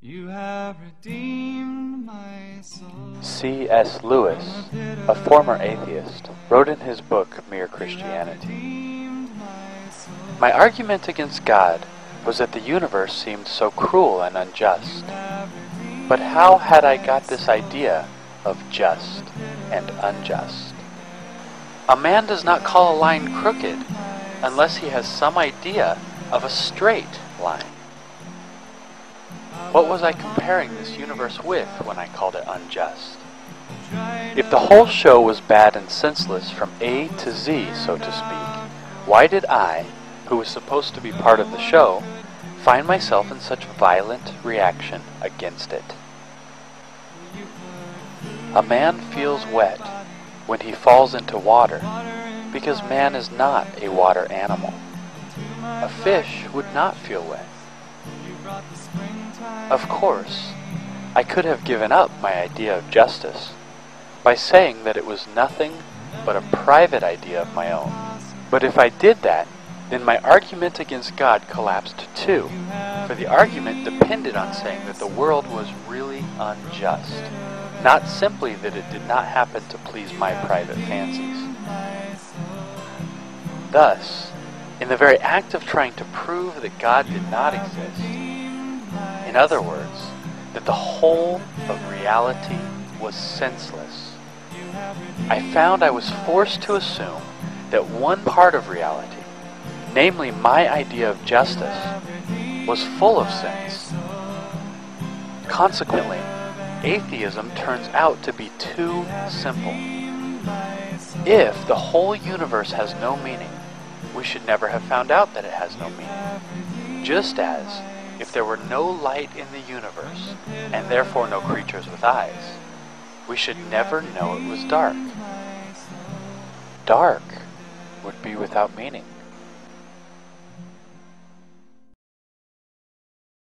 You have redeemed my soul. C.S. Lewis, a former atheist, wrote in his book Mere Christianity, "My argument against God was that the universe seemed so cruel and unjust. But how had I got this idea of just and unjust? A man does not call a line crooked unless he has some idea of a straight line. What was I comparing this universe with when I called it unjust? If the whole show was bad and senseless from A to Z, so to speak, why did I, who was supposed to be part of the show, find myself in such violent reaction against it? A man feels wet when he falls into water because man is not a water animal. A fish would not feel wet. Of course, I could have given up my idea of justice by saying that it was nothing but a private idea of my own. But if I did that, then my argument against God collapsed too, for the argument depended on saying that the world was really unjust, not simply that it did not happen to please my private fancies. Thus, in the very act of trying to prove that God did not exist, in other words, that the whole of reality was senseless, I found I was forced to assume that one part of reality, namely my idea of justice, was full of sense. Consequently, atheism turns out to be too simple. If the whole universe has no meaning, we should never have found out that it has no meaning. Just as, if there were no light in the universe, and therefore no creatures with eyes, we should never know it was dark. Dark would be without meaning.